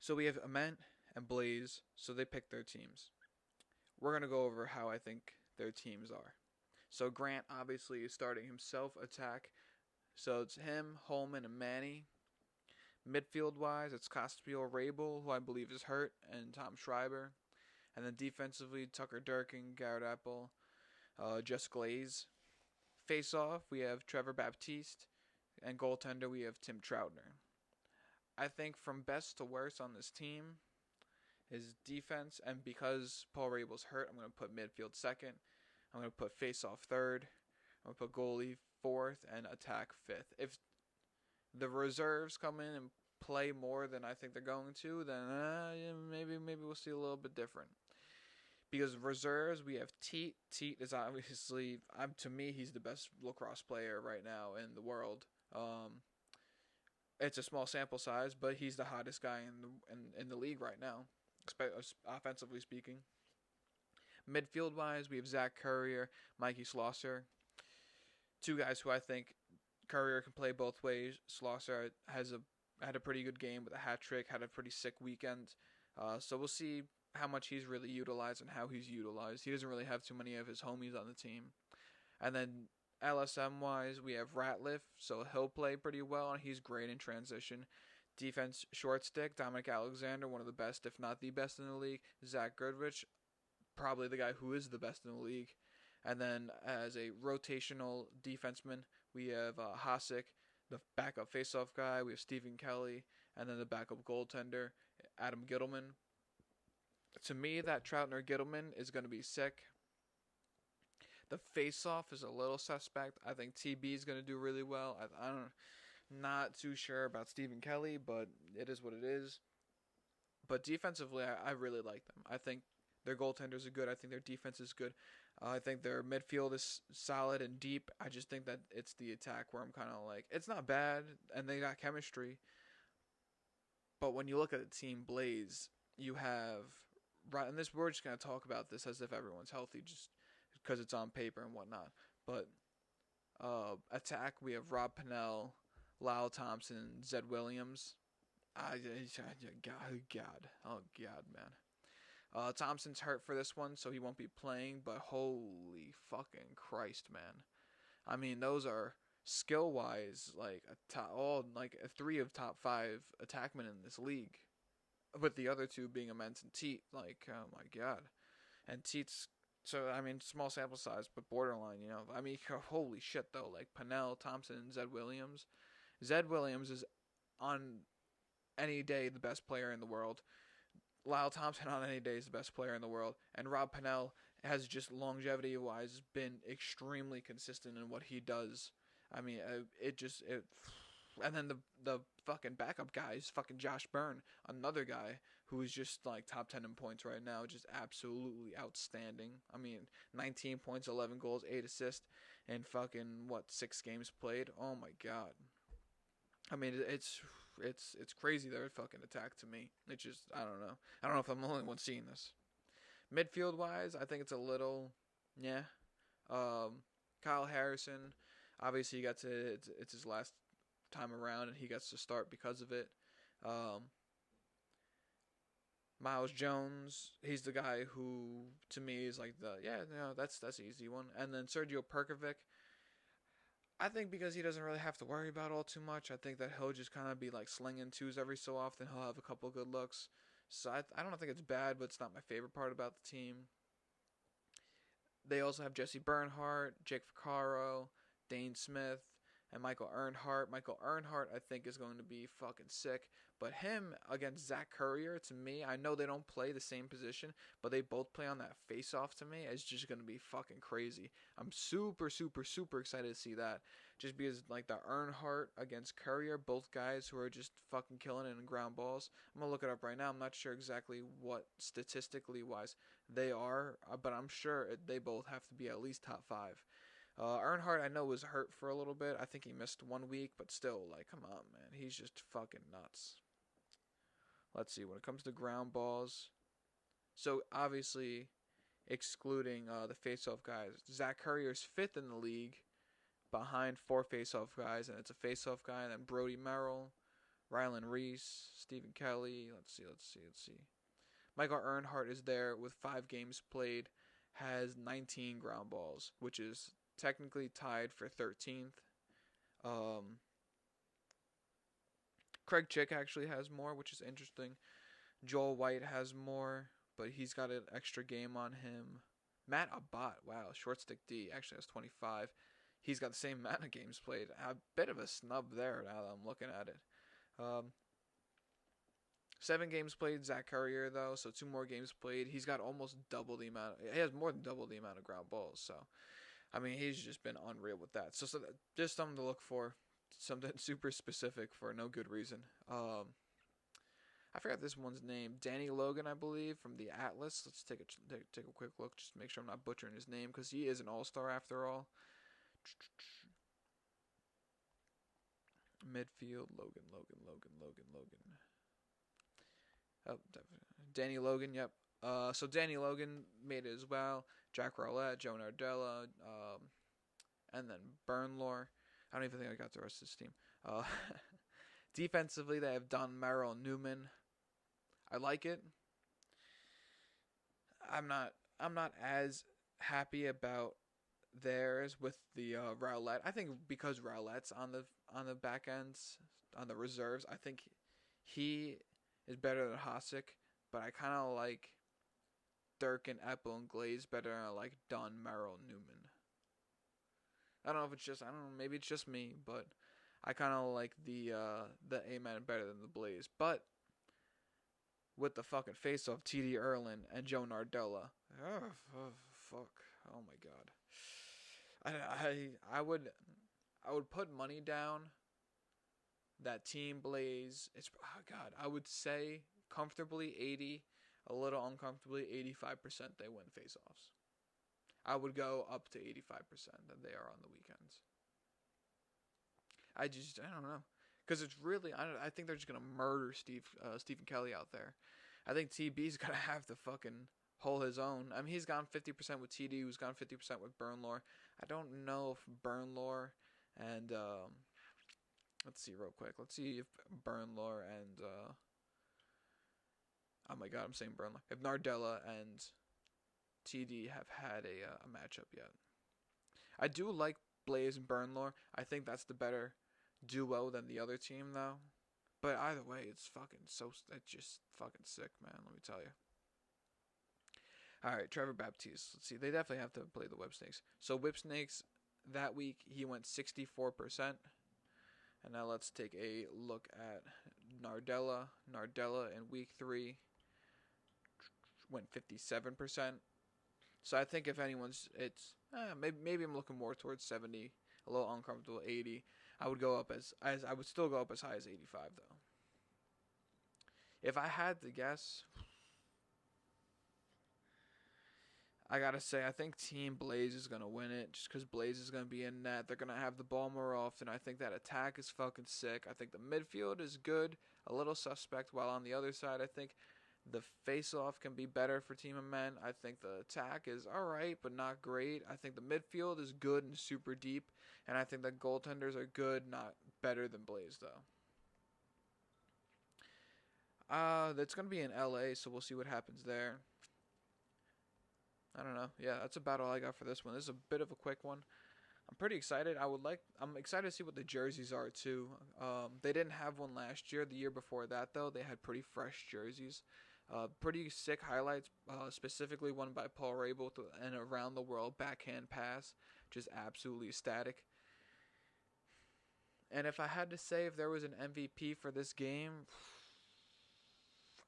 So we have Ament and Blaze, so they picked their teams. We're going to go over how I think their teams are. So Grant obviously is starting himself attack. So it's him, Holman, and Manny. Midfield wise, it's Castiel Rabel, who I believe is hurt, and Tom Schreiber. And then defensively, Tucker Durkin, Garrett Apple, Just Glaze. Face off, we have Trevor Baptiste. And goaltender, we have Tim Troutner. I think from best to worst on this team is defense, and because Paul Rabel's hurt, I'm going to put midfield second. I'm going to put face off third. I'm going to put goalie fourth and attack fifth. If the reserves come in and play more than I think they're going to, then maybe we'll see a little bit different. Because reserves, we have Teat. Teat is obviously, to me, he's the best lacrosse player right now in the world. It's a small sample size, but he's the hottest guy in the league right now, offensively speaking. Midfield wise, we have Zach Currier, Mikey Schlosser. Two guys who I think Currier can play both ways. Schlosser had a pretty good game with a hat trick, had a pretty sick weekend. So we'll see how much he's really utilized and how he's utilized. He doesn't really have too many of his homies on the team. And then LSM wise, we have Ratliff, so he'll play pretty well, and he's great in transition. Defense short stick, Dominic Alexander, one of the best, if not the best in the league. Zach Goodrich, probably the guy who is the best in the league. And then as a rotational defenseman, we have Hasek, the backup faceoff guy. We have Stephen Kelly, and then the backup goaltender, Adam Gittleman. To me, that Troutner Gittleman is going to be sick. The face-off is a little suspect. I think TB is going to do really well. I'm not too sure about Stephen Kelly, but it is what it is. But defensively, I really like them. I think their goaltenders are good. I think their defense is good. I think their midfield is solid and deep. I just think that it's the attack where I'm kind of like, it's not bad, and they got chemistry. But when you look at the team Blaze, you have, right, and we're just going to talk about this as if everyone's healthy, just because it's on paper and whatnot. But attack, we have Rob Pennell, Lyle Thompson, Zed Williams. God, man. Thompson's hurt for this one, so he won't be playing, but holy fucking Christ, man. I mean, those are skill-wise, like, three of top five attackmen in this league. With the other two being Immense and Teat, like, oh my god. And Teat's, so, I mean, small sample size, but borderline, you know. I mean, holy shit, though. Like, Pennell, Thompson, and Zed Williams. Zed Williams is, on any day, the best player in the world. Lyle Thompson on any day is the best player in the world. And Rob Pennell has just longevity-wise been extremely consistent in what he does. I mean, and then the fucking backup guy is fucking Josh Byrne, another guy who is just like top 10 in points right now, just absolutely outstanding. I mean, 19 points, 11 goals, 8 assists, and fucking 6 games played. Oh my god. I mean, it's crazy their fucking attack to me. It's just, I don't know. I don't know if I'm the only one seeing this. Midfield wise, I think it's a little, yeah. Kyle Harrison, obviously it's his last time around, and he gets to start because of it. Miles Jones, he's the guy who to me is like that's an easy one. And then Sergio Perkovic, I think because he doesn't really have to worry about all too much, I think that he'll just kind of be like slinging twos every so often. He'll have a couple good looks. So I don't think it's bad, but it's not my favorite part about the team. They also have Jesse Bernhardt, Jake Vaccaro, Dane Smith, and Michael Earnhardt. Michael Earnhardt, I think, is going to be fucking sick. But him against Zach Currier, to me, I know they don't play the same position, but they both play on that face-off to me. It's just going to be fucking crazy. I'm super, super, super excited to see that. Just because, like, the Earnhardt against Currier, both guys who are just fucking killing it in ground balls. I'm going to look it up right now. I'm not sure exactly what, statistically wise, they are, but I'm sure they both have to be at least top 5. Earnhardt, I know, was hurt for a little bit. I think he missed 1 week, but still, like, come on, man. He's just fucking nuts. Let's see, when it comes to ground balls. So, obviously, excluding the face-off guys, Zach Currier's 5th in the league, behind 4 face-off guys, and it's a face-off guy, and then Brody Merrill, Rylan Reese, Stephen Kelly. Let's see. Michael Earnhardt is there with 5 games played, has 19 ground balls, which is technically tied for 13th. Craig Chick actually has more, which is interesting. Joel White has more, but he's got an extra game on him. Matt Abbott, wow, short stick D, actually has 25. He's got the same amount of games played. A bit of a snub there now that I'm looking at it. 7 games played, Zach Currier, though, so 2 more games played. He's got almost double the amount. He has more than double the amount of ground balls, so I mean, he's just been unreal with that. So just something to look for. Something super specific for no good reason. I forgot this one's name. Danny Logan, I believe, from the Atlas. Let's take a quick look just to make sure I'm not butchering his name because he is an all-star after all. Midfield, Logan. Oh, Danny Logan, yep. So Danny Logan made it as well. Jack Rowlett, Joe Nardella, and then Byrne. I don't even think I got the rest of this team. Defensively, they have Don Merrill and Newman. I like it. I'm not as happy about theirs with the Rowlett. I think because Rowlett's on the back ends, on the reserves, I think he is better than Hasek, but I kind of like Dirk and Apple and Glaze better than I like Don Merrill and Newman. I don't know if it's just, I don't know, maybe it's just me, but I kind of like the A-Man better than the Blaze. But with the fucking face-off, T.D. Erlin and Joe Nardella. Fuck. Oh my god. I would put money down that Team Blaze. It's, oh god, I would say comfortably 80, a little uncomfortably 85% they win face-offs. I would go up to 85% that they are on the weekends. I don't know. Because it's really, I think they're just going to murder Stephen Kelly out there. I think TB's going to have to fucking hold his own. I mean, he's gone 50% with TD, who's gone 50% with Byrne. I don't know if Byrne and, let's see real quick. Let's see if Byrne and, oh my god, I'm saying Byrne. If Nardella and TD have had a matchup yet. I do like Blaze and Byrne. I think that's the better duo than the other team, though. But either way, it's just fucking sick, man, let me tell you. Alright, Trevor Baptiste. Let's see, they definitely have to play the Whip Snakes. So Whip Snakes, that week, he went 64%. And now let's take a look at Nardella. Nardella in week 3 went 57%. So I think if anyone's, it's maybe I'm looking more towards 70, a little uncomfortable 80. I would go up I would still go up as high as 85 though. If I had to guess, I gotta say I think Team Blaze is gonna win it just because Blaze is gonna be in net. They're gonna have the ball more often. I think that attack is fucking sick. I think the midfield is good, a little suspect. While on the other side, I think the face-off can be better for Team of Men. I think the attack is alright, but not great. I think the midfield is good and super deep. And I think the goaltenders are good, not better than Blaze, though. That's going to be in LA, so we'll see what happens there. I don't know. Yeah, that's about all I got for this one. This is a bit of a quick one. I'm pretty excited. I'm excited to see what the jerseys are, too. They didn't have one last year. The year before that, though, they had pretty fresh jerseys. Pretty sick highlights, specifically one by Paul Rabel with an around-the-world backhand pass. Just absolutely static. And if I had to say if there was an MVP for this game,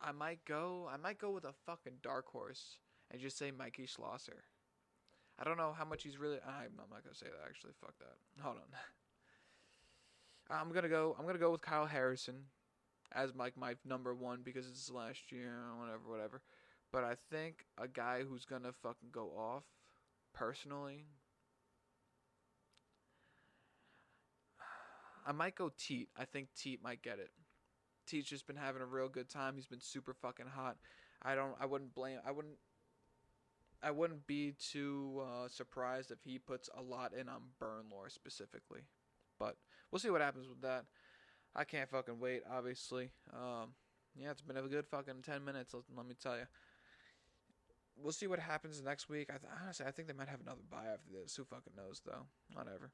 I might go with a fucking dark horse and just say Mikey Schlosser. I don't know how much he's really. I'm not gonna say that actually. Fuck that. Hold on. I'm gonna go with Kyle Harrison as my number one because it's last year, whatever. But I think a guy who's gonna fucking go off, personally, I might go Teat. I think Teat might get it. Teat's just been having a real good time. He's been super fucking hot. I wouldn't be too surprised if he puts a lot in on Byrne specifically. But we'll see what happens with that. I can't fucking wait, obviously. Yeah, it's been a good fucking 10 minutes, let me tell you. We'll see what happens next week. Honestly, I think they might have another bye after this. Who fucking knows, though? Whatever.